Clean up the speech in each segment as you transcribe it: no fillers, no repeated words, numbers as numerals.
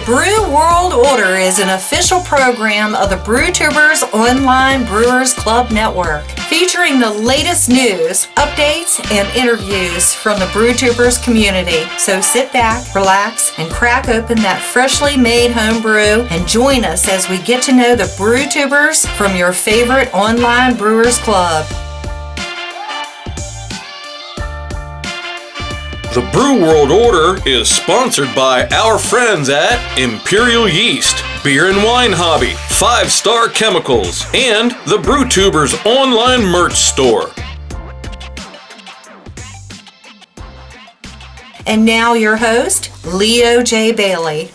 Brew World Order is an official program of the Brewtubers Online Brewers Club Network, featuring the latest news, updates, and interviews from the Brewtubers community. So sit back, relax, and crack open that freshly made homebrew and join us as we get to know the Brewtubers from your favorite online brewers club. The Brew World Order is sponsored by our friends at Imperial Yeast, Beer and Wine Hobby, 5 Star Chemicals, and the Brewtubers online merch store. And now your host, Leo J. Bailey.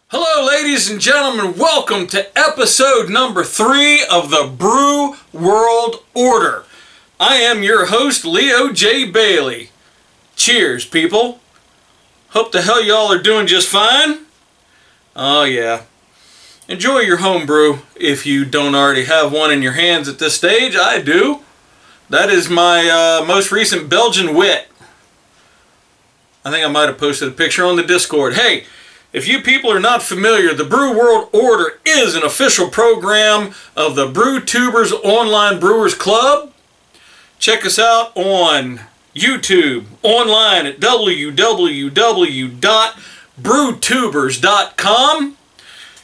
Hello, ladies and gentlemen. Welcome to episode number 3 of the Brew World Order. I am your host, Leo J. Bailey. Cheers, people. Hope the hell y'all are doing just fine. Oh, yeah. Enjoy your homebrew if you don't already have one in your hands at this stage. I do. That is my most recent Belgian Wit. I think I might have posted a picture on the Discord. Hey, if you people are not familiar, the Brew World Order is an official program of the Brewtubers Online Brewers Club. Check us out on YouTube, online at www.brewtubers.com.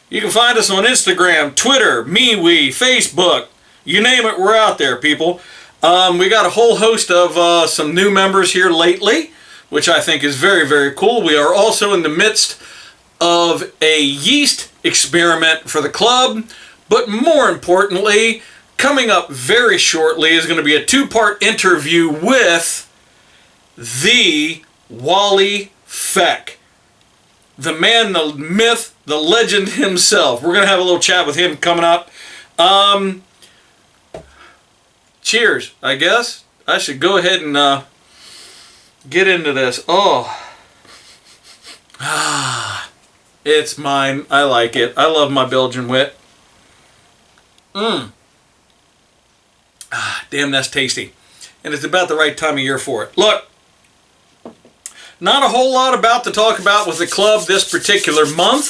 You can find us on Instagram, Twitter, MeWe, Facebook. You name it, we're out there, people. We got a whole host of some new members here lately, which I think is very, very cool. We are also in the midst of a yeast experiment for the club, but more importantly, coming up very shortly is going to be a 2-part interview with the Wally Feck, the man, the myth, the legend himself. We're going to have a little chat with him coming up. Cheers, I guess. I should go ahead and get into this. It's mine. I like it. I love my Belgian Wit. Damn, that's tasty. And it's about the right time of year for it. Look, not a whole lot to talk about with the club this particular month.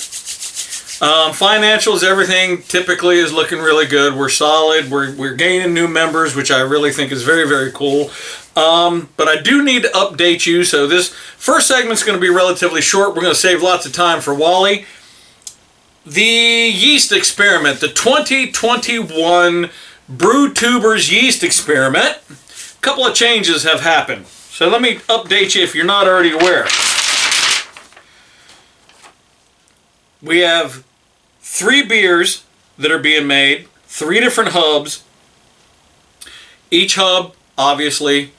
Financials, everything typically is looking really good. We're solid. We're gaining new members, which I really think is very, very cool. But I do need to update you. So this first segment's going to be relatively short. We're going to save lots of time for Wally. The Yeast Experiment, the 2021 Brewtubers Yeast Experiment. A couple of changes have happened. So let me update you if you're not already aware. We have 3 beers that are being made, 3 different hubs. Each hub, obviously,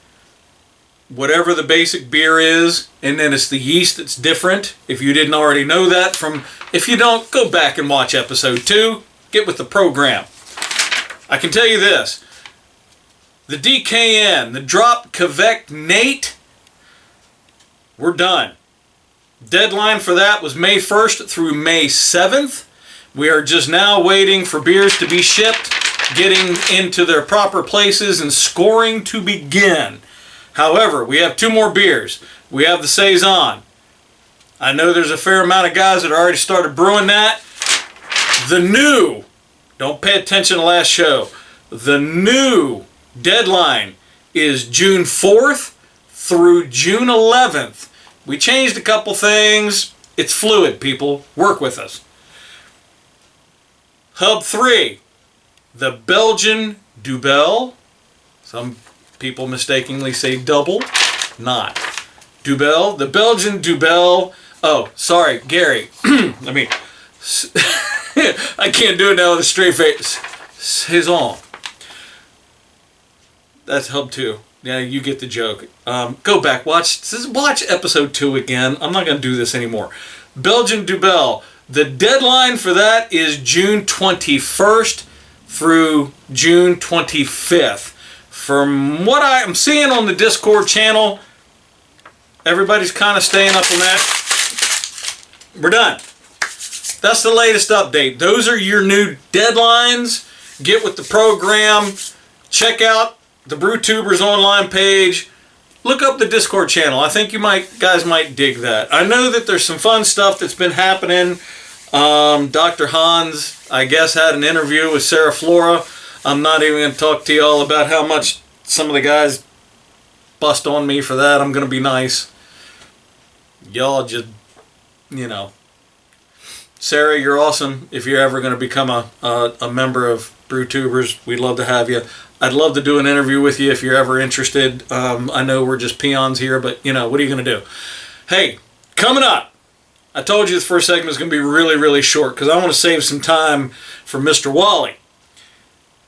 whatever the basic beer is, and then it's the yeast that's different. If you didn't already know that, if you don't, go back and watch episode 2. Get with the program. I can tell you this. The DKN, the Drop Quebec Nate, we're done. Deadline for that was May 1st through May 7th. We are just now waiting for beers to be shipped, getting into their proper places, and scoring to begin. However, we have 2 more beers. We have the Saison. I know there's a fair amount of guys that already started brewing that. The new, don't pay attention to last show, the new deadline is June 4th through June 11th. We changed a couple things. It's fluid, people. Work with us. Hub 3, the Belgian Dubel. Some people mistakenly say double. Not. Dubel. The Belgian Dubel. Oh, sorry, Gary. I can't do it now with a straight face. Saison. That's Hub 2. Yeah, you get the joke. Go back, watch episode 2 again. I'm not going to do this anymore. Belgian Dubel. The deadline for that is June 21st through June 25th. From what I am seeing on the Discord channel, everybody's kind of staying up on that. We're done. That's the latest update. Those are your new deadlines. Get with the program. Check out the Brewtubers online page. look up the Discord channel. I think guys might dig that. I know that there's some fun stuff that's been happening. Dr. Hans, I guess, had an interview with Sarah Flora. I'm not even going to talk to y'all about how much some of the guys bust on me for that. I'm going to be nice. Y'all just, Sarah, you're awesome. If you're ever going to become a member of Brewtubers, we'd love to have you. I'd love to do an interview with you if you're ever interested. I know we're just peons here, but, what are you going to do? Hey, coming up, I told you the first segment is going to be really, really short because I want to save some time for Mr. Wally.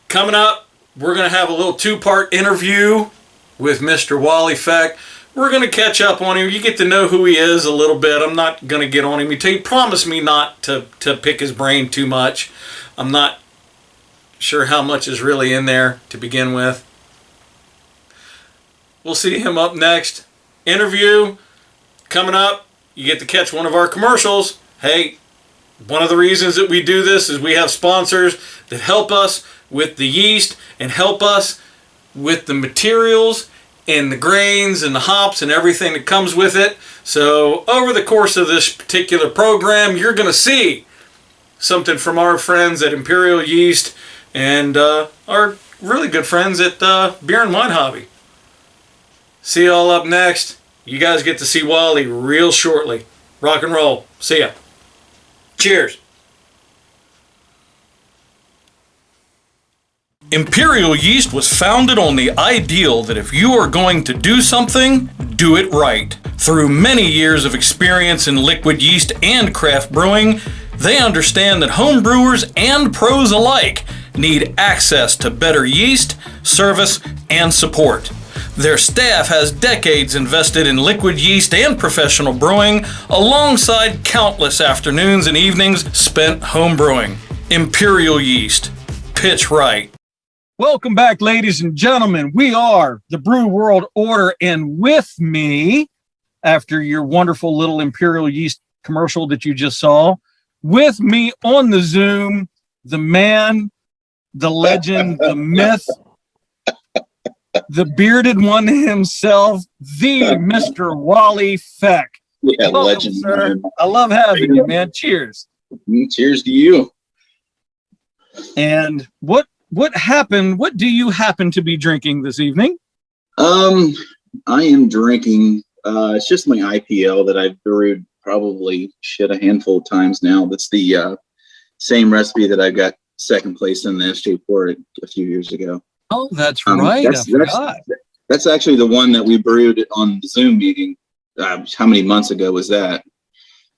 Coming up, we're going to have a little two-part interview with Mr. Wally Feck. We're going to catch up on him. You get to know who he is a little bit. I'm not going to get on him. He promised me not to pick his brain too much. I'm not sure how much is really in there to begin with. We'll see him up next. Interview coming up. You get to catch one of our commercials. Hey, one of the reasons that we do this is we have sponsors that help us with the yeast and help us with the materials and the grains and the hops and everything that comes with it. So over the course of this particular program, you're going to see something from our friends at Imperial Yeast and our really good friends at Beer and Wine Hobby. See you all up next. You guys get to see Wally real shortly. Rock and roll. See ya. Cheers. Imperial Yeast was founded on the ideal that if you are going to do something, do it right. Through many years of experience in liquid yeast and craft brewing, they understand that home brewers and pros alike need access to better yeast, service, and support. Their staff has decades invested in liquid yeast and professional brewing, alongside countless afternoons and evenings spent home brewing. Imperial Yeast. Pitch right. Welcome back, ladies and gentlemen. We are the Brew World Order, and with me, after your wonderful little Imperial Yeast commercial that you just saw, with me on the Zoom, the man, the legend, the myth, the bearded one himself, the Mr. Wally Feck. Yeah, Welcome, legend, sir. man. I love having you, man. Cheers. Cheers to you. And what happened? What do you happen to be drinking this evening? I am drinking. It's just my IPL that I've brewed probably a handful of times now. That's the same recipe that I got second place in the SJ4 a few years ago. Oh, that's right. I forgot. That's actually the one that we brewed on the Zoom meeting. How many months ago was that?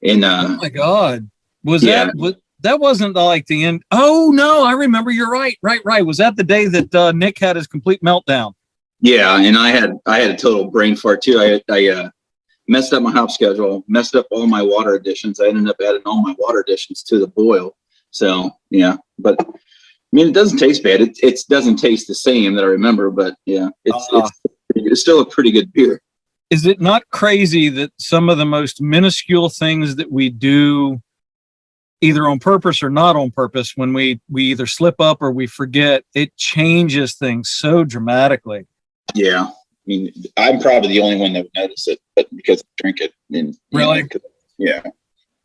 And oh my God, that wasn't like the end? Oh no, I remember. You're right. Right. Was that the day that Nick had his complete meltdown? Yeah, and I had a total brain fart too. I messed up my hop schedule, messed up all my water additions. I ended up adding all my water additions to the boil. So yeah, but I mean, it doesn't taste bad. It doesn't taste the same that I remember, but yeah, it's still a pretty good beer. Is it not crazy that some of the most minuscule things that we do, either on purpose or not on purpose, when we either slip up or we forget, it changes things so dramatically? Yeah. I mean, I'm probably the only one that would notice it, but because I drink it. And, really? Yeah.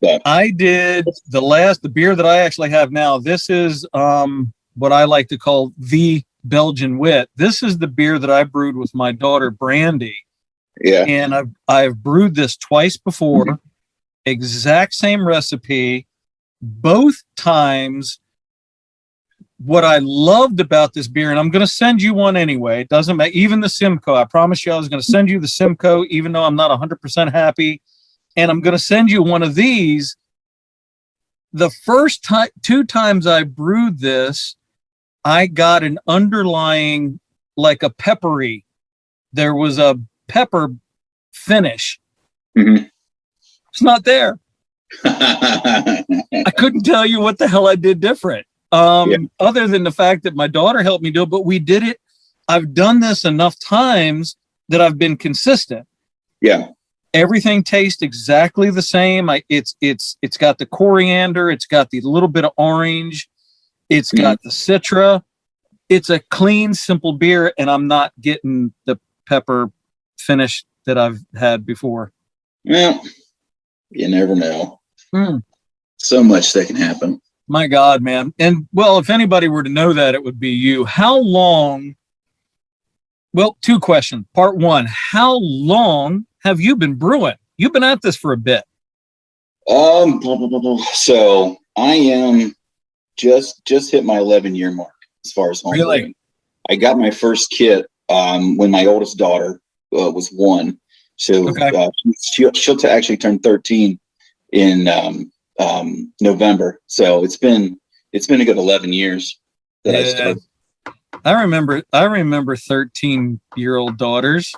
But I did the beer that I actually have now. This is what I like to call the Belgian Wit. This is the beer that I brewed with my daughter, Brandy. Yeah. And I've brewed this twice before, exact same recipe. Both times, what I loved about this beer, and I'm going to send you one anyway. It doesn't matter. Even the Simcoe. I promise you I was going to send you the Simcoe, even though I'm not 100% happy. And I'm going to send you one of these. The first two times I brewed this, I got an underlying, like a peppery. There was a pepper finish. Mm-hmm. It's not there. I couldn't tell you what the hell I did different. Other than the fact that my daughter helped me do it, but we did it. I've done this enough times that I've been consistent. Yeah. Everything tastes exactly the same. It's got the coriander. It's got the little bit of orange. It's got the citra. It's a clean, simple beer, and I'm not getting the pepper finish that I've had before? Well, you never know. Mm. So much that can happen. My God, man. And well, if anybody were to know that, it would be you. How long? Well, two questions. Part one, how long have you been brewing? You've been at this for a bit. So I am just hit my 11-year mark as far as home Really? brewing. I got my first kit when my oldest daughter was 1. So Okay. she'll actually turn 13 in November. So it's been a good 11 years that I started. I remember 13-year-old daughters.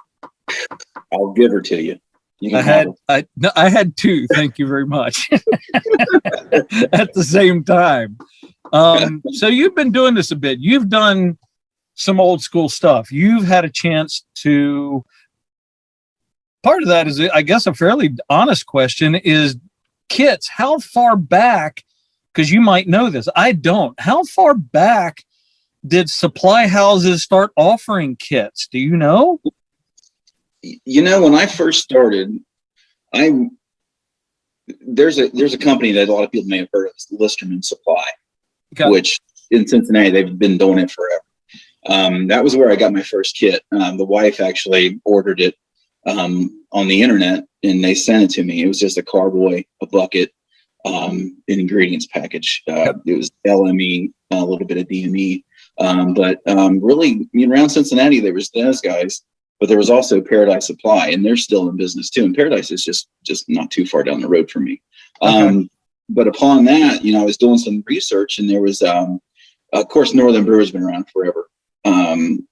I'll give her to you. You can I have had her. I had 2. Thank you very much. At the same time. So you've been doing this a bit. You've done some old school stuff. You've had a chance to. Part of that is, I guess, a fairly honest question is kits. How far back? Because you might know this. I don't. How far back did supply houses start offering kits? Do you know? You know, when I first started, there's a company that a lot of people may have heard of, it's Listerman Supply, Okay. which in Cincinnati they've been doing it forever. That was where I got my first kit. The wife actually ordered it on the internet, and they sent it to me. It was just a carboy, a bucket, an ingredients package. It was LME, a little bit of DME, but really around Cincinnati there was those guys. But there was also Paradise Supply, and they're still in business too. And Paradise is just not too far down the road from me. Okay. But upon that, I was doing some research, and there was, of course, Northern Brewer's been around forever. In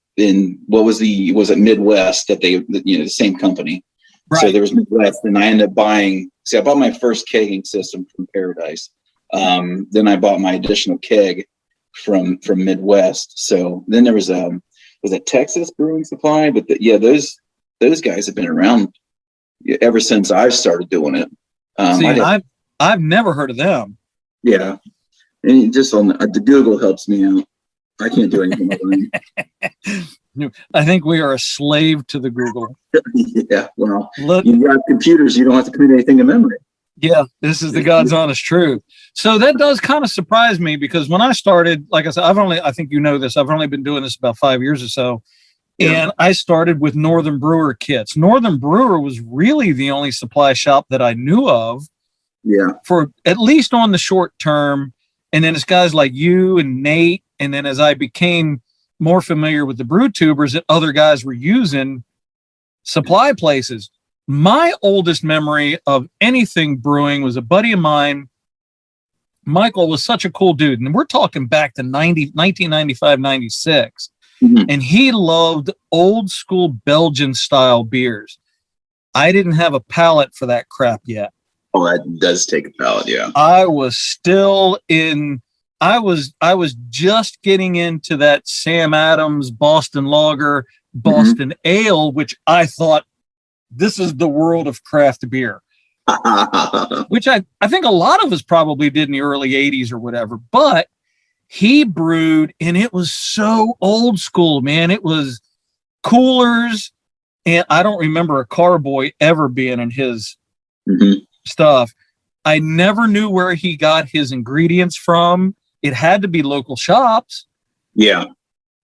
was it Midwest that the same company. Right. So there was Midwest, and I ended up buying. I bought my first kegging system from Paradise. Then I bought my additional keg from Midwest. So then there was it Texas Brewing Supply? But those guys have been around ever since I've started doing it. I've never heard of them. Yeah, and just on the Google helps me out. I can't do anything alone. I think we are a slave to the Google. Yeah, well, you got computers, you don't have to commit anything to memory. Yeah, this is the God's honest truth. So that does kind of surprise me because when I started, like I said, I think you know this, I've only been doing this about 5 years or so. Yeah. And I started with Northern Brewer kits. Northern Brewer was really the only supply shop that I knew of. Yeah. For at least on the short term. And then it's guys like you and Nate. And then as I became more familiar with the Brewtubers that other guys were using supply places. My oldest memory of anything brewing was a buddy of mine. Michael was such a cool dude. And we're talking back to 1995, 96. Mm-hmm. And he loved old school Belgian style beers. I didn't have a palate for that crap yet. Oh, that does take a palate, yeah. I was just getting into that Sam Adams Boston Lager, Boston Ale, which I thought, this is the world of craft beer, which I think a lot of us probably did in the early 80s or whatever, but he brewed and it was so old school, man. It was coolers. And I don't remember a carboy ever being in his stuff. I never knew where he got his ingredients from. It had to be local shops. Yeah.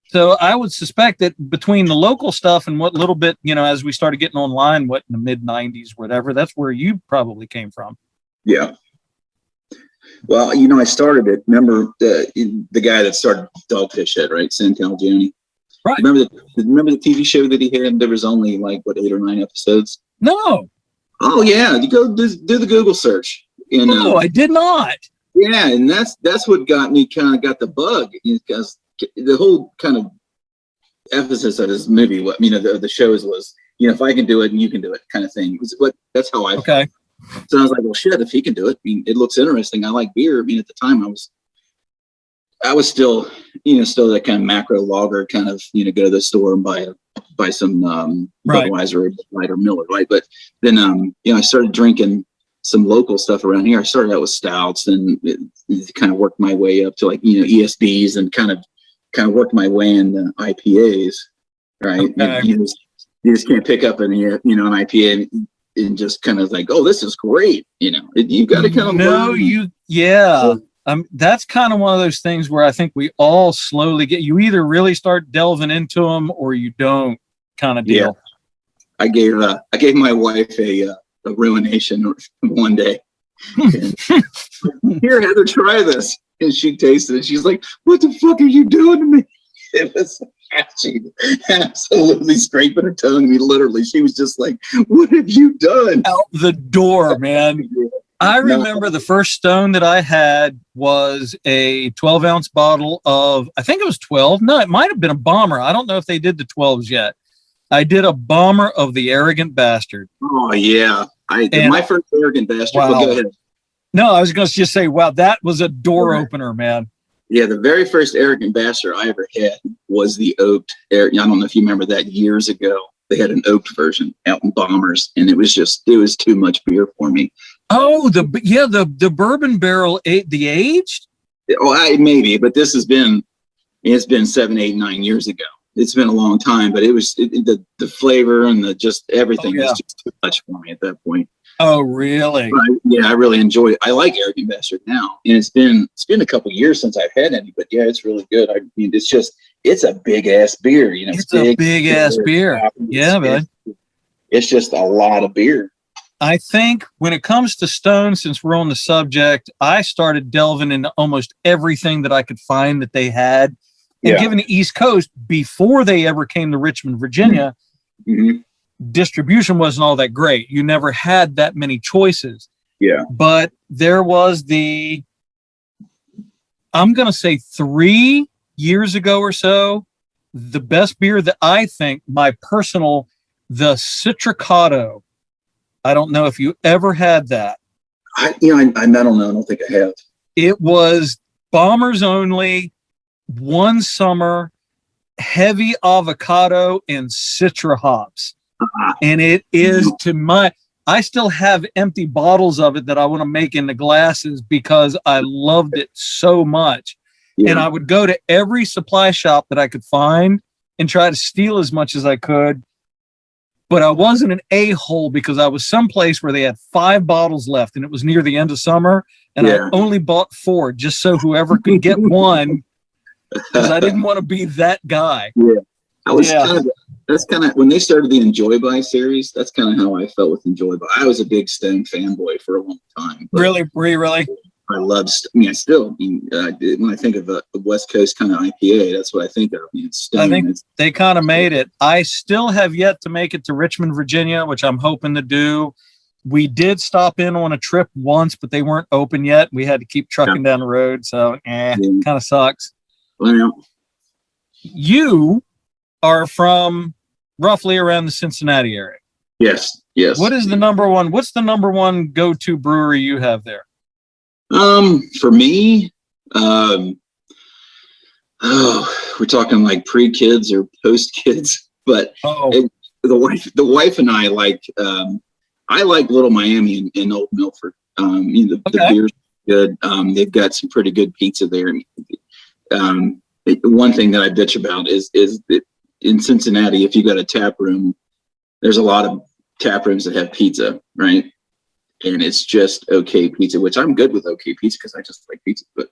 So I would suspect that between the local stuff and what little bit, as we started getting online, in the mid 90s, whatever, that's where you probably came from. Yeah. Well, I started it. Remember the guy that started Dogfish Head, right? Santel Gianni. Right. Remember the TV show that he had? There was only 8 or 9 episodes. No. Oh yeah, you go do the Google search. No, I did not. Yeah, and that's what got the bug, because the whole kind of emphasis of this movie, the shows was, if I can do it and you can do it, kind of thing. That's how I felt. So I was like, well, shit, if he can do it, it looks interesting. I like beer. at the time I was still that kind of macro lager kind of, go to the store and buy some Budweiser or Miller, right? But then I started drinking some local stuff around here. I started out with stouts, and it kind of worked my way up to ESBs, and kind of worked my way into IPAs, right? Okay. You just can't pick up an IPA and just kind of like, oh, this is great. You got to kind of that's kind of one of those things where I think we all slowly you either really start delving into them or you don't, kind of deal. I gave my wife a ruination one day. Here, Heather, try this. And she tasted it. She's like, what the fuck are you doing to me? It was she absolutely scraping her tongue at me, literally. She was just like, what have you done? Out the door, man. I remember the first Stone that I had was a 12-ounce bottle of, I think it was 12. No, it might have been a Bomber. I don't know if they did the 12s yet. I did a Bomber of the Arrogant Bastard. Oh, yeah. My first Arrogant Bastard. Wow. Well, go ahead. No, I was going to just say, wow, that was a door opener, man. Yeah, the very first Arrogant Bastard I ever had was the oaked. I don't know if you remember that years ago. They had an oaked version out in Bombers, and it was too much beer for me. Oh, the bourbon barrel, the aged? Oh, maybe, but it's been 7, 8, 9 years ago. It's been a long time, but the flavor and just everything was just too much for me at that point. Oh, really? I really enjoy it. I like Arrogant Bastard now, and it's been a couple years since I've had any, but yeah, it's really good. I mean, it's a big ass beer, It's a big ass beer. Yeah, man. It's just a lot of beer. I think when it comes to Stone, since we're on the subject, I started delving into almost everything that I could find that they had. And given the East Coast, before they ever came to Richmond, Virginia, distribution wasn't all that great. You never had that many choices. Yeah. But there was I'm going to say 3 years ago or so, the best beer that I think, the Citricato. I don't know if you ever had that. I don't know. I don't think I have. It was Bombers only, one summer, heavy avocado and citra hops. And it is I still have empty bottles of it that I want to make into glasses because I loved it so much. Yeah. And I would go to every supply shop that I could find and try to steal as much as I could. But I wasn't an a-hole because I was someplace where they had 5 bottles left and it was near the end of summer. And I only bought 4 just so whoever could get one, because I didn't want to be that guy. Yeah. That's kind of when they started the Enjoy By series. That's kind of how I felt with Enjoy By. I was a big Stone fanboy for a long time. Really? Were you really? I love. When I think of a West Coast kind of IPA, that's what I think of. Stone. I think they kind of made it. I still have yet to make it to Richmond, Virginia, which I'm hoping to do. We did stop in on a trip once, but they weren't open yet. We had to keep trucking down the road, so kind of sucks. Well, you are from roughly around the Cincinnati area. Yes. What's the number one go-to brewery you have there? For me, we're talking like pre-kids or post-kids, but the wife and I I like Little Miami in Old Milford. The beer's good. They've got some pretty good pizza there. One thing that I bitch about is that in Cincinnati, if you got a tap room, there's a lot of tap rooms that have pizza, right? And it's just okay pizza, which I'm good with okay pizza because I just like pizza. But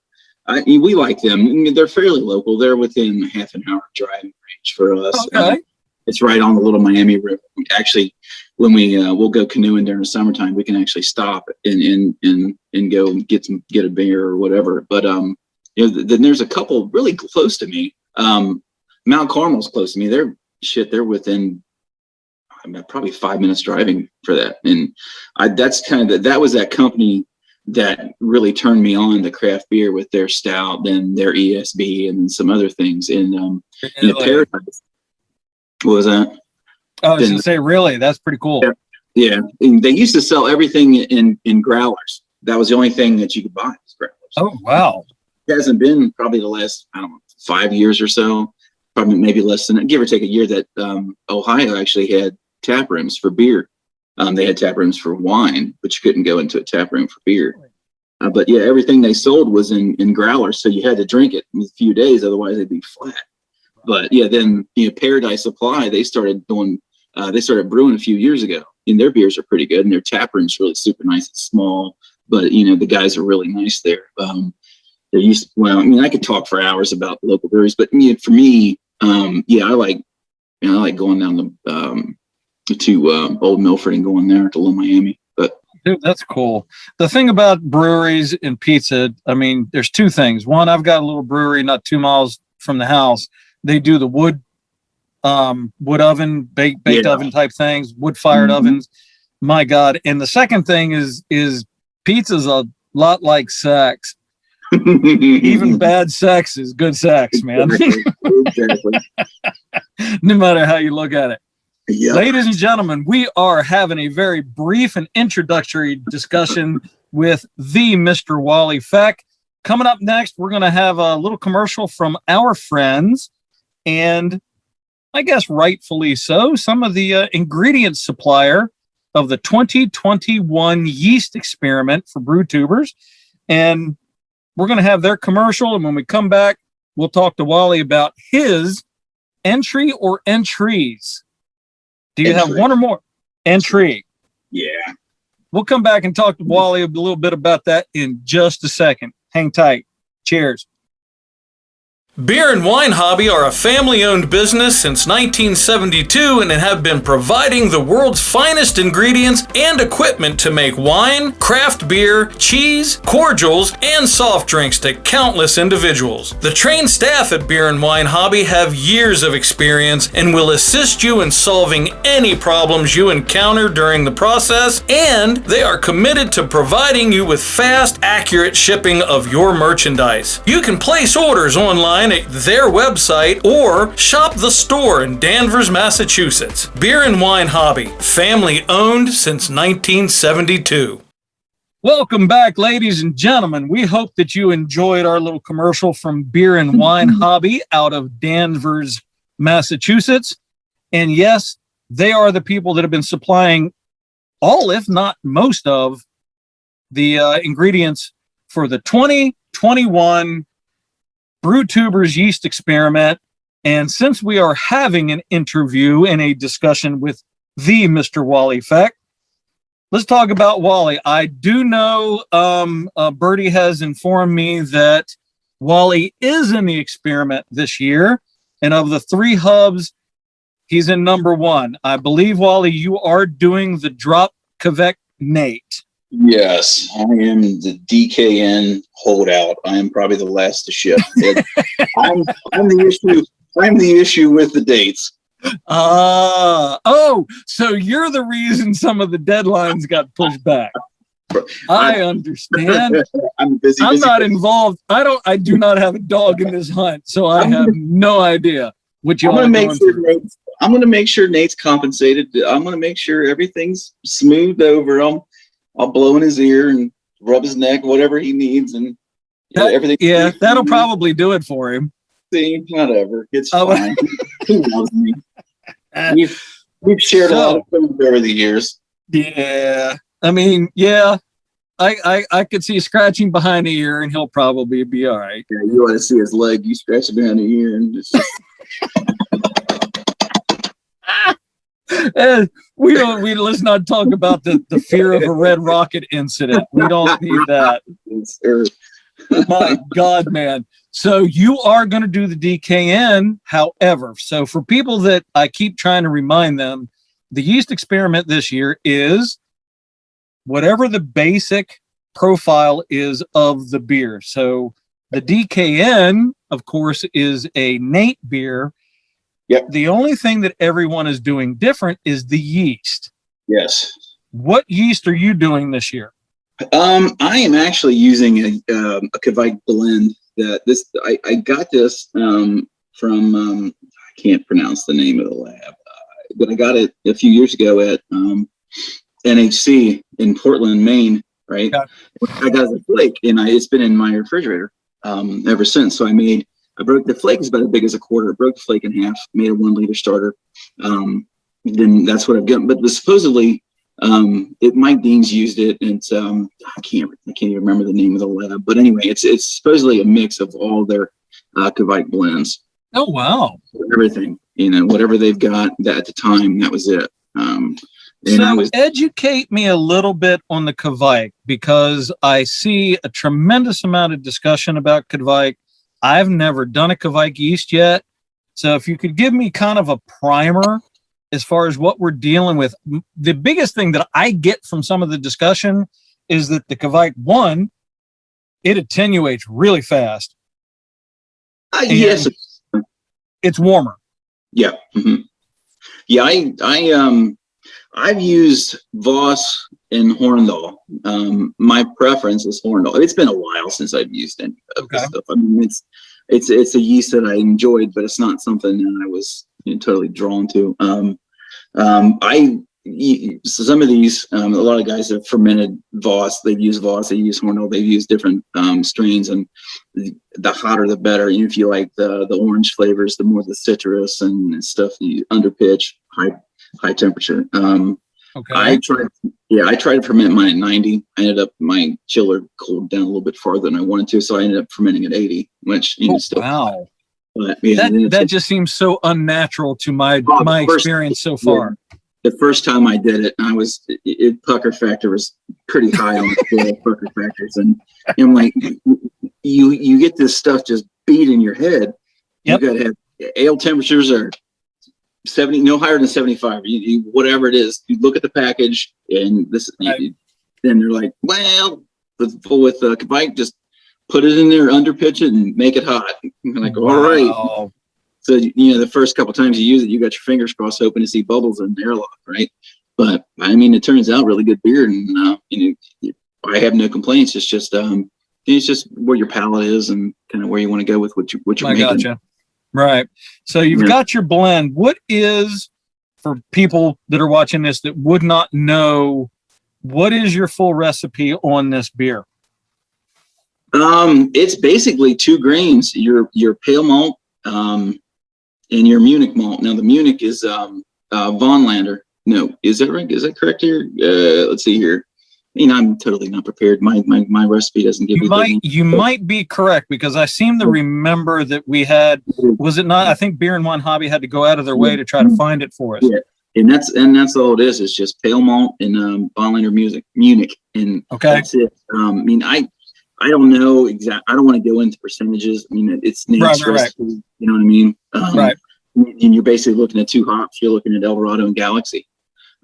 we like them. I mean, they're fairly local. They're within half an hour driving range for us. Okay. It's right on the Little Miami River. Actually, when we'll go canoeing during the summertime, we can actually stop and go and get a beer or whatever. But then there's a couple really close to me. Mount Carmel's close to me. They're within probably 5 minutes driving for that. And that was that company that really turned me on to craft beer with their stout, then their ESB, and some other things. And Paradise. What was that? I was going to say, really, that's pretty cool. Yeah. And they used to sell everything in growlers. That was the only thing that you could buy was growlers. Oh, wow. It hasn't been probably the last, 5 years or so, probably maybe less than that, give or take a year, that Ohio actually had tap rooms for beer. They had tap rooms for wine, but you couldn't go into a tap room for beer. But yeah, everything they sold was in growlers, so you had to drink it in a few days, otherwise they'd be flat. But yeah, then Paradise Supply, they started doing They started brewing a few years ago, and their beers are pretty good, and their tap room's really super nice. It's small, but the guys are really nice there. They're used. Well, I mean, I could talk for hours about local breweries, but for me, I like going down to Old Milford and going there to Little Miami. But dude, that's cool. The thing about breweries and pizza, I mean, there's two things. One, I've got a little brewery not 2 miles from the house. They do the wood oven, baked oven type things, wood fired ovens. My God. And the second thing is pizza's a lot like sex. Even bad sex is good sex, man. Exactly. No matter how you look at it. Yep. Ladies and gentlemen, we are having a very brief and introductory discussion with the Mr. Wally Feck. Coming up next, we're going to have a little commercial from our friends, and I guess rightfully so, some of the ingredient supplier of the 2021 Yeast Experiment for Brewtubers. And we're going to have their commercial, and when we come back, we'll talk to Wally about his entry or entries. Do you have one or more? Entry. Yeah. We'll come back and talk to Wally a little bit about that in just a second. Hang tight. Cheers. Beer and Wine Hobby are a family-owned business since 1972 and have been providing the world's finest ingredients and equipment to make wine, craft beer, cheese, cordials, and soft drinks to countless individuals. The trained staff at Beer and Wine Hobby have years of experience and will assist you in solving any problems you encounter during the process, and they are committed to providing you with fast, accurate shipping of your merchandise. You can place orders online at their website or shop the store in Danvers, Massachusetts. Beer and Wine Hobby, family owned since 1972. Welcome back, ladies and gentlemen. We hope that you enjoyed our little commercial from Beer and Wine Hobby out of Danvers, Massachusetts. And yes, they are the people that have been supplying all, if not most of, the ingredients for the 2021 Brewtubers Yeast Experiment. And since we are having an interview and a discussion with the Mr. Wally Feck, let's talk about Wally. I do know Bertie has informed me that Wally is in the experiment this year. And of the 3 hubs, he's in number 1. I believe, Wally, you are doing the Drop Quebec Nate. Yes, I am the DKN holdout. I am probably the last to ship. I'm the issue. I'm the issue with the dates. So you're the reason some of the deadlines got pushed back. I understand. I'm busy. I'm not involved. I do not have a dog in this hunt, so I have no idea what you want to go through. I'm going to make sure Nate's compensated. I'm going to make sure everything's smoothed over him. I'll blow in his ear and rub his neck, whatever he needs, and everything. Yeah, that'll probably do it for him. See, whatever. It's fine. He loves me. We've shared a lot of food over the years. Yeah, I mean, yeah, I could see scratching behind the ear, and he'll probably be all right. Yeah, you want to see his leg? You scratch it behind the ear, and it's just. Let's not talk about the fear of a red rocket incident. We don't need that. My God, man. So you are going to do the DKN. However, so for people that I keep trying to remind them, the yeast experiment this year is whatever the basic profile is of the beer. So the DKN, of course, is a Nate beer. Yep. The only thing that everyone is doing different is the yeast. Yes. What yeast are you doing this year? I am actually using a Kvike blend. I got this from I can't pronounce the name of the lab, but I got it a few years ago at NHC in Portland, Maine. Right. Yeah. I got the flake, and it's been in my refrigerator ever since. So I broke the flake. Is about as big as a quarter. I broke the flake in half, made a 1 liter starter. Then that's what I've got. But supposedly, Mike Dean's used it, and I can't even remember the name of the lab. But anyway, it's supposedly a mix of all their Kvike blends. Oh wow! Everything. whatever they've got that at the time, that was it. Educate me a little bit on the Kvike, because I see a tremendous amount of discussion about Kvike. I've never done a Kvike yeast yet. So if you could give me kind of a primer as far as what we're dealing with. The biggest thing that I get from some of the discussion is that the Kvike, one, it attenuates really fast. Yes. It's warmer. Yeah. Mm-hmm. Yeah. I've used Voss and Horndal. My preference is Horndal. It's been a while since I've used any of this stuff. I mean, it's a yeast that I enjoyed, but it's not something that I was totally drawn to. Some of these, a lot of guys have fermented Voss. They've used Voss. They use Horndal. They've used different strains, and the hotter the better. If you like the orange flavors, the more the citrus and stuff. You underpitch, high temperature. I tried to ferment mine at 90. I ended up, my chiller cooled down a little bit farther than I wanted to, so I ended up fermenting at 80, which still. Wow. But, that just seems so unnatural to my experience so far. The first time I did it, pucker factor was pretty high on the scale of pucker factors, and I'm like, you get this stuff just beat in your head. Yep. You got to have ale temperatures are 70, no higher than 75. Whatever it is, you look at the package, and then they're like, well, with Kvike, just put it in there, underpitch it, and make it hot. I'm like, all right. So, the first couple times you use it, you got your fingers crossed hoping to see bubbles in the airlock, right? But I mean, it turns out really good beer, and I have no complaints. It's just where your palate is and kind of where you want to go with what you're making. Gotcha. Right. So you've got your blend. What is, for people that are watching this that would not know, what is your full recipe on this beer? It's basically 2 grains, your pale malt, and your Munich malt. Now the Munich is Vonlander. No, is that right? Is that correct here? Let's see here. I'm totally not prepared. My recipe doesn't give you might be correct, because I seem to remember that we had, was it not? I think Beer and Wine Hobby had to go out of their way to try to find it for us. Yeah, and that's all it is. It's just pale malt and Vonlander Munich, and that's it. I don't know exact. I don't want to go into percentages. It's named recipe. You know what I mean? Right. And you're basically looking at 2 hops. You're looking at Eldorado and Galaxy.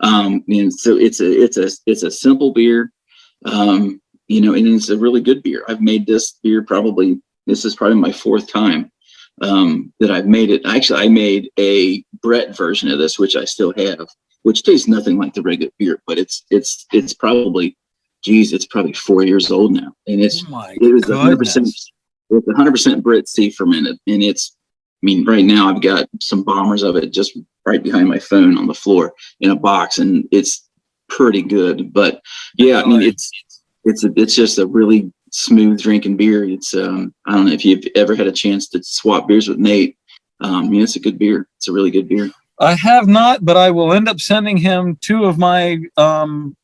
And so it's a simple beer, and it's a really good beer. I've made this beer this is probably my 4th time that I've made it. Actually, I made a Brett version of this, which I still have, which tastes nothing like the regular beer, but it's probably, it's probably 4 years old now, and it was 100%. It's 100% Brit C fermented, and right now I've got some bombers of it just right behind my phone on the floor in a box, and it's pretty good. But yeah, it's just a really smooth drinking beer. It's I don't know if you've ever had a chance to swap beers with Nate. It's a good beer. It's a really good beer. I have not, but I will end up sending him 2 of my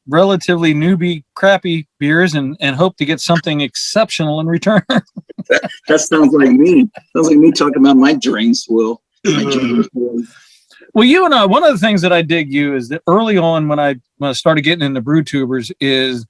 relatively newbie crappy beers and hope to get something exceptional in return. That sounds like me. Sounds like me talking about my drain swill. Well, you and I, one of the things that I dig you is that early on when I started getting into Brewtubers is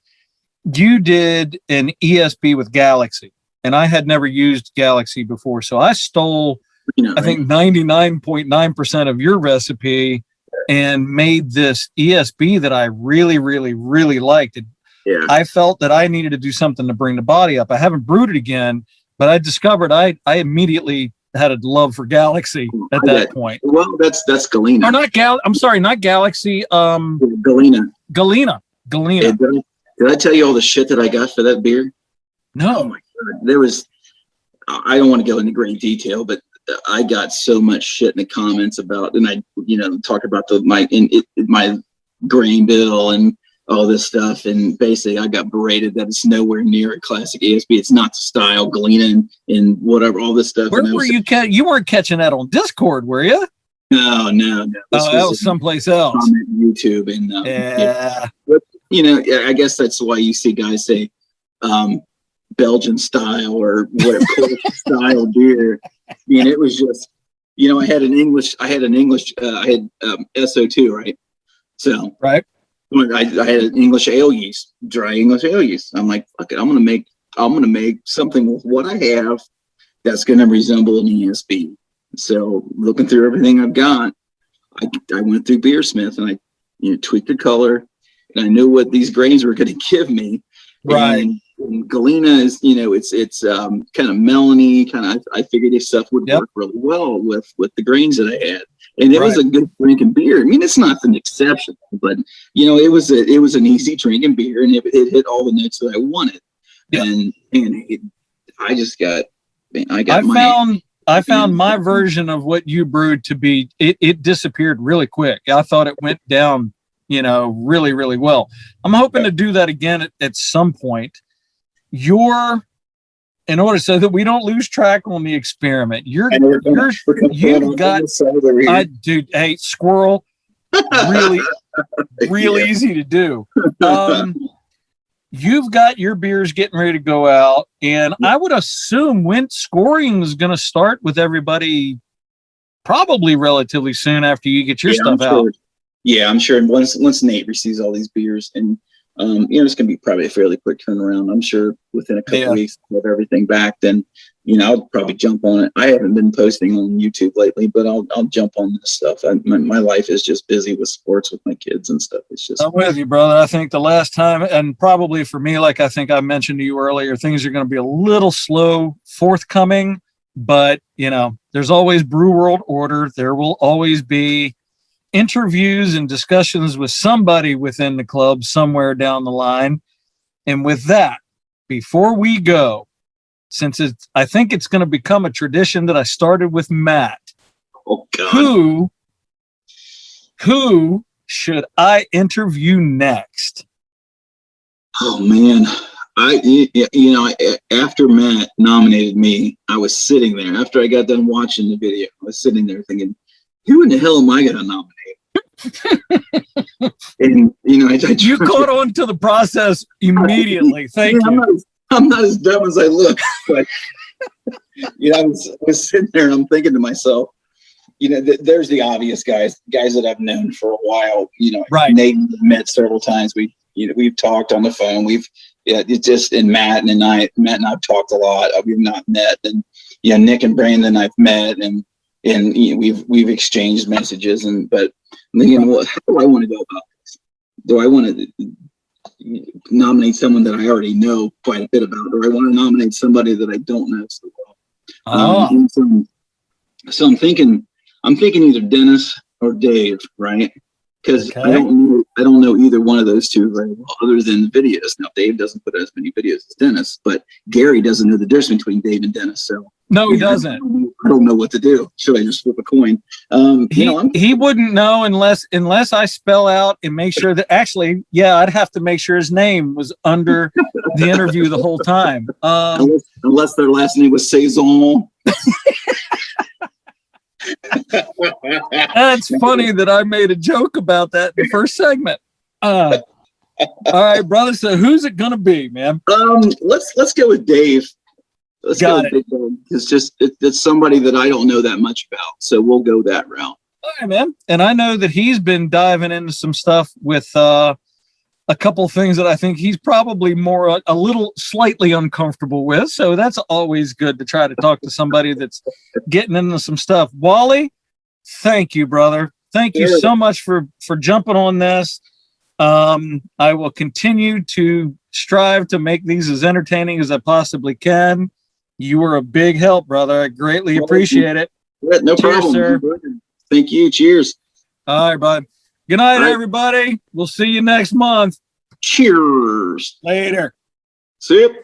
you did an ESB with Galaxy, and I had never used Galaxy before. So I stole, I think 99.9% of your recipe and made this ESB that I really, really, really liked. Yeah. I felt that I needed to do something to bring the body up. I haven't brewed it again, but I discovered I immediately had a love for Galaxy at that point. Well, that's Galena. Or not I'm sorry, not Galaxy. Galena. Did I tell you all the shit that I got for that beer? No. Oh my God. I don't want to go into great detail, but I got so much shit in the comments about, and I, talk about my grain bill and all this stuff, and basically I got berated that it's nowhere near a classic ESB. It's not the style, Galena and whatever, all this stuff. Where were you? You weren't catching that on Discord, were you? No. That was someplace else. YouTube and yeah. But, I guess that's why you see guys say Belgian style or what Polish style beer. It was just you know, I had SO2, right? So Right. when I had an English ale yeast, dry English ale yeast. I'm like, fuck it, I'm gonna make something with what I have that's gonna resemble an ESB. So looking through everything I've got, I went through Beersmith and I, you know, tweaked the color, and I knew what these grains were going to give me. Right. And Galena is, you know, it's kind of melony, kind of. I figured this stuff would work really well with the grains that I had, and it was a good drinking beer. I mean, it's nothing exceptional, but you know, it was an easy drinking beer, and it hit all the notes that I wanted. Yep. I found my version of what you brewed to be, it disappeared really quick. I thought it went down, you know, really, really well. I'm hoping to do that again at some point. In order so that we don't lose track on the experiment, you've got, dude, hey, squirrel, really, real easy to do. You've got your beers getting ready to go out, and I would assume when scoring is going to start with everybody probably relatively soon after you get your stuff out. Yeah, I'm sure. Once Nate receives all these beers, and you know, it's going to be probably a fairly quick turnaround. I'm sure within a couple weeks of everything back, then, you know, I'll probably jump on it. I haven't been posting on YouTube lately, but I'll jump on this stuff. My life is just busy with sports with my kids and stuff. It's just. I'm with you, brother. I think the last time, and probably for me, like I think I mentioned to you earlier, things are going to be a little slow forthcoming, but you know, there's always Brew World Order. There will always be interviews and discussions with somebody within the club somewhere down the line. And with that, before we go, since I think it's going to become a tradition that I started with Matt. Oh God. Who should I interview next? Oh man, after Matt nominated me, I was sitting there after I got done watching the video. I was sitting there thinking, who in the hell am I going to nominate? And you know, you caught on to the process immediately. Thank you. I'm not as dumb as I look, but you know, I was sitting there and I'm thinking to myself, you know, there's the obvious guys that I've known for a while. You know, right. Nate met several times. We've talked on the phone. It's just, and Matt and I've talked a lot. We've not met, and yeah, Nick and Brandon I've met, and you know, we've exchanged messages, but I'm thinking, well, how do I want to go about this? Do I want to nominate someone that I already know quite a bit about, or I want to nominate somebody that I don't know so well? So I'm thinking either Dennis or Dave, right? Because I don't know either one of those two very well, other than the videos. Now Dave doesn't put out as many videos as Dennis, but Gary doesn't know the difference between Dave and Dennis. So no, he doesn't. I don't know what to do. Should I just flip a coin? He wouldn't know unless I spell out and make sure that actually, I'd have to make sure his name was under the interview the whole time. Unless their last name was Saison. That's funny that I made a joke about that in the first segment. All right, brother. So who's it gonna be, man? Let's go with Dave. It's somebody that I don't know that much about, so we'll go that route. All right, man. And I know that he's been diving into some stuff with a couple things that I think he's probably a little slightly uncomfortable with. So that's always good to try to talk to somebody that's getting into some stuff. Wally, thank you, brother. Thank you so much for jumping on this. I will continue to strive to make these as entertaining as I possibly can. You were a big help, brother. I greatly appreciate it. No problem, sir. Thank you. Cheers. All right, bud. Good night, everybody. We'll see you next month. Cheers. Later. See you.